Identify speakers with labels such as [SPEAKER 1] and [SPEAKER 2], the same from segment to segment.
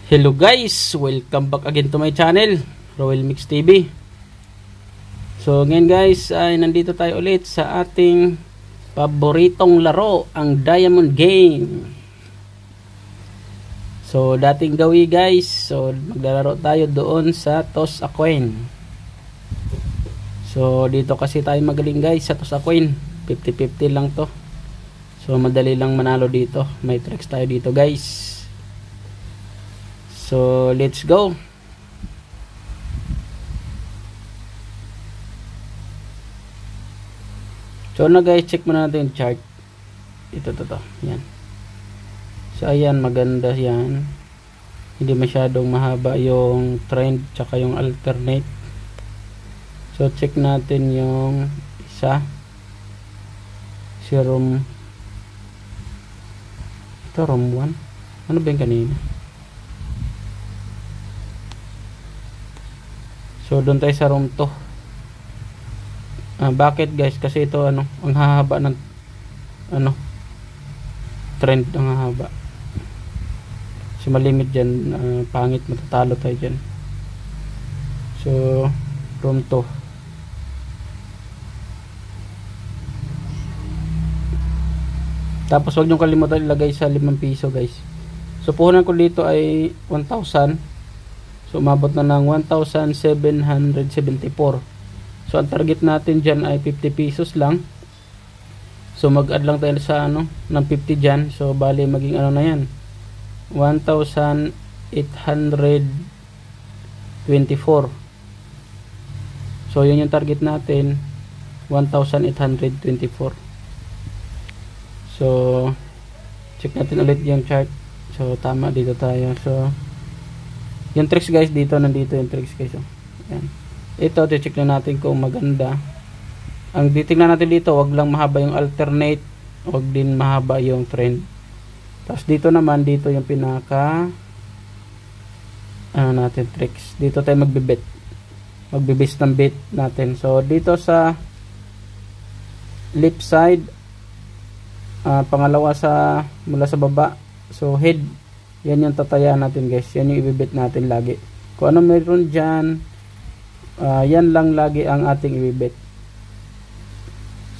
[SPEAKER 1] Hello guys, welcome back again to my channel, Roel Mix TV. So ngayon guys, ay nandito tayo ulit sa ating paboritong laro, ang Diamond Game. So dating gawi guys, so maglalaro tayo doon sa Toss a Coin. So dito kasi tayo magaling guys sa Toss a Coin, 50-50 lang to. So madali lang manalo dito, may tricks tayo dito guys. So let's go. So na guys, check muna natin yung chart. Ito to. Yan. So ayan, maganda yan. Hindi masyadong mahaba yung trend tsaka yung alternate. So check natin yung isa. Si room. Ito room 1. Ano ba yung kanina? So doon tayo sa room 2. Bakit guys? Kasi ito ang hahaba ng trend, ang hahaba. So malimit dyan, pangit, matatalo tayo dyan. So room 2. Tapos wag nyo kalimutan ilagay sa 5 piso guys. So puhunan ko dito ay 1,000. So umabot na ng 1,774. So ang target natin dyan ay 50 pesos lang. So mag-add lang tayo sa ng 50 dyan. So bali maging na yan, 1,824. So yun yung target natin, 1,824. So check natin ulit yung chart. So tama, dito tayo. So yung tricks guys, nandito yung tricks guys. Ayan. Ito, check na natin kung maganda. Ang titingnan natin dito, wag lang mahaba yung alternate, wag din mahaba yung trend. Tapos dito naman, dito yung pinaka natin tricks. Dito tayo magbibet. Magbibis ng bet natin. So dito sa left side, pangalawa mula sa baba. So head, yan yung tatayaan natin guys. Yan yung ibibit natin lagi. Kung ano meron dyan, yan lang lagi ang ating ibibit.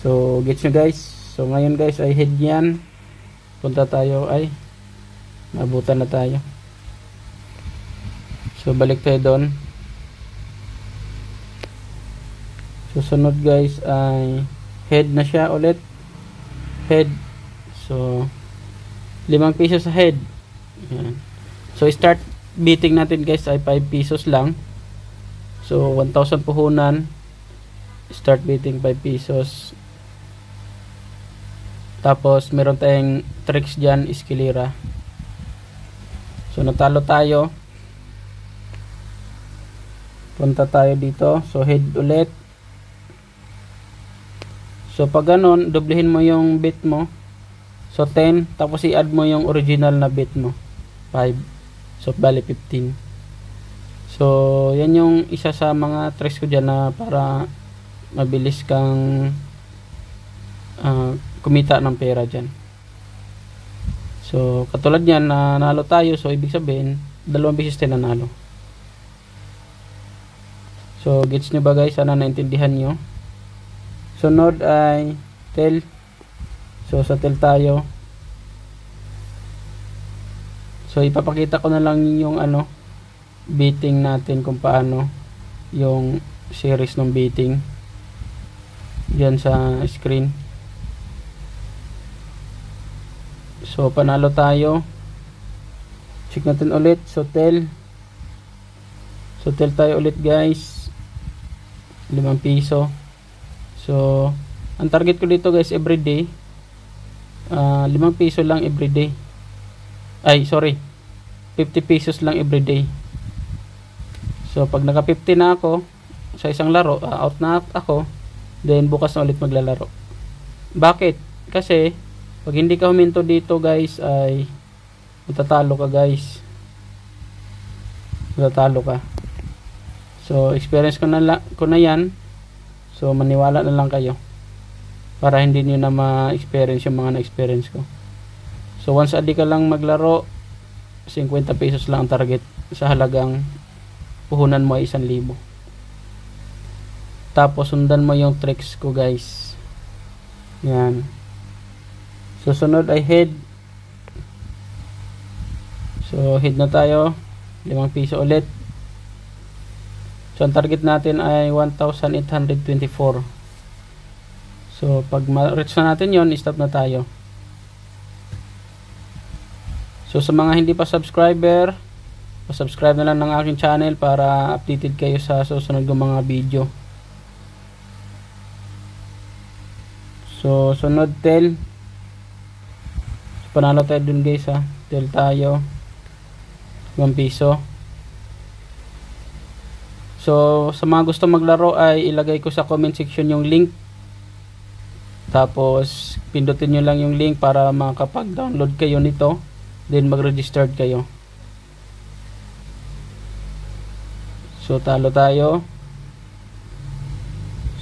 [SPEAKER 1] So gets nyo guys. So ngayon guys ay head yan. Punta tayo, ay nabutan na tayo. So balik tayo doon. Susunod guys ay head na siya ulit. Head. So 5 pesos sa head. Yan. So start bidding natin guys ay 5 pesos lang. So 1,000 puhunan. Start bidding 5 pesos. Tapos meron tayong tricks dyan, iskilira. So natalo tayo. Punta tayo dito. So head ulit. So pag ganon, doblehin mo yung bid mo. So 10, tapos i-add mo yung original na bid mo, 5. So bali 15. So yan yung isa sa mga tricks ko dyan na para mabilis kang kumita ng pera dyan. So katulad yan, nanalo tayo. So ibig sabihin 2 beses tayo nanalo. So gets nyo ba guys? Sana naintindihan nyo. Sunod ay tell. So sa tell tayo. So ipapakita ko na lang yung betting natin, kung paano yung series ng betting diyan sa screen. So panalo tayo. Check natin ulit. So tell tayo ulit guys, 5 piso. So ang target ko dito guys everyday, 5 piso lang everyday. Ay sorry, 50 pesos lang everyday. So pag naka 50 na ako sa isang laro, out na ako, then bukas na ulit maglalaro. Bakit? Kasi pag hindi ka huminto dito guys ay matatalo ka guys. Matatalo ka. So experience ko na yan. So maniwala na lang kayo para hindi niyo na ma-experience yung mga na-experience ko. So once a day ka lang maglaro, 50 pesos lang ang target sa halagang puhunan mo ay 1,000. Tapos sundan mo yung tricks ko guys. Yan. Susunod ay head. So head na tayo, 5 piso ulit. So ang target natin ay 1,824. So pag ma-reach na natin yon, stop na tayo. So sa mga hindi pa subscriber, pa-subscribe na lang ng aking channel para updated kayo sa susunod kong mga video. So sunod tel. So, panalo tayo dun guys ha. Tel tayo 1 piso. So sa mga gusto maglaro ay ilagay ko sa comment section yung link. Tapos pindutin nyo lang yung link para makapag-download kayo nito. Then mag-register kayo. So talo tayo.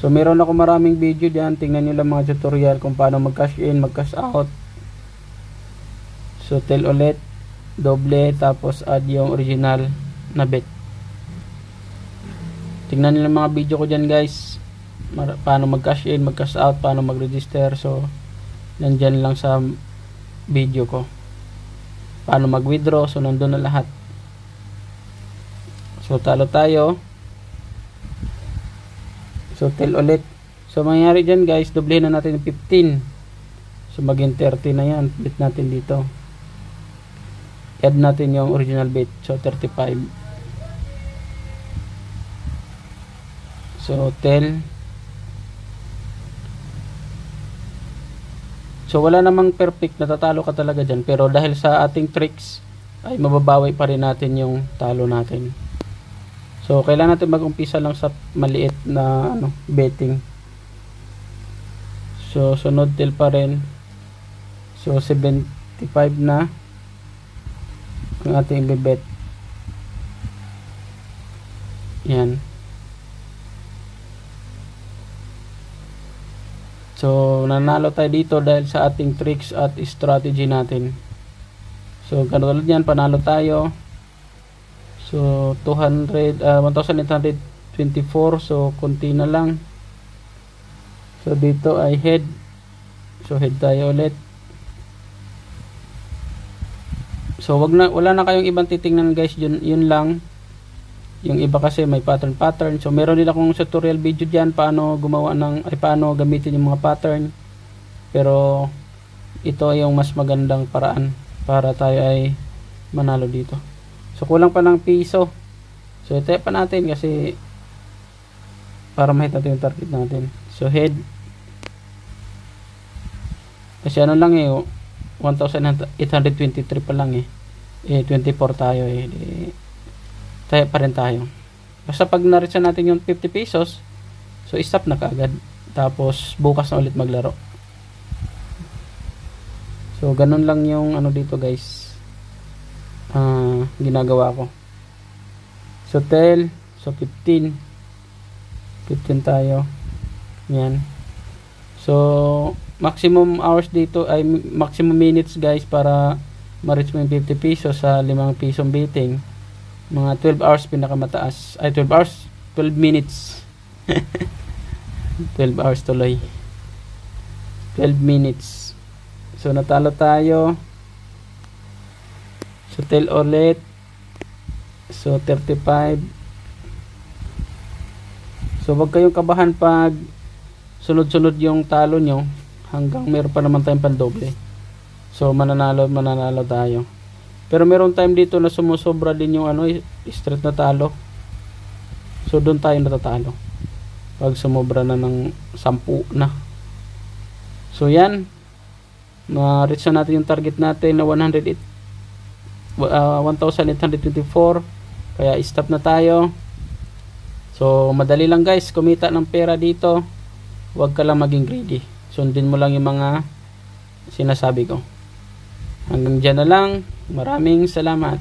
[SPEAKER 1] So meron ako maraming video diyan. Tingnan niyo lang mga tutorial kung paano mag-cash in, mag-cash out. So tel ulit, doble, tapos add yung original na bet. Tingnan niyo lang mga video ko diyan guys. Paano mag-cash in, mag-cash out, paano mag-register. So nandiyan lang sa video ko. Paano mag-withdraw, so nandun na lahat. So talo tayo. So tel ulit. So mangyayari dyan guys, doblehin na natin yung 15. So maging 30 na yan. Bet natin dito. Add natin yung original bet. So 35. So tel. So wala namang perfect, natatalo ka talaga dyan. Pero dahil sa ating tricks ay mababawi pa rin natin yung talo natin. So kailangan natin mag-umpisa lang sa maliit na betting. So sunod tel pa rin. So 75 na ang ating ibebet. Yan. So nanalo tayo dito dahil sa ating tricks at strategy natin. So katulad yan, panalo tayo. So 1,824. So konti na lang. So dito ay head. So head tayo ulit. So wala na kayong ibang titingnan guys, yun lang. Yung iba kasi may pattern. So meron din akong tutorial video diyan paano gumawa paano gamitin yung mga pattern. Pero ito ay yung mas magandang paraan para tayo ay manalo dito. So kulang pa ng piso. So ito pa natin kasi para mahit natin yung target natin. So head. Kasi ano lang 1,823 pa lang 24 tayo tayo pa rin tayo. Basta pag na-reach natin yung 50 pesos, so stop na kaagad. Tapos bukas na ulit maglaro. So ganun lang yung dito guys. Ginagawa ko. So tel, so 15 tayo. Yan. So maximum hours dito ay maximum minutes guys para ma-reach mo yung 50 pesos sa 5 pisong betting. Mga 12 hours pinakamataas. Ay 12 hours, 12 minutes. 12 hours tuloy. 12 minutes. So natalo tayo. So tel ulit. So 35. So wag kayong kabahan pag sunod-sunod yung talo nyo hanggang meron pa naman tayong pandoble. So mananalo tayo. Pero meron time dito na sumusobra din yung straight na talo. So doon tayo natatalo pag sumobra na ng 10 na. So yan, ma-reach na natin yung target natin na 1,824. Kaya stop na tayo. So madali lang guys kumita ng pera dito. Huwag ka lang maging greedy. Sundin mo lang yung mga sinasabi ko. Hanggang dyan na lang. Maraming salamat.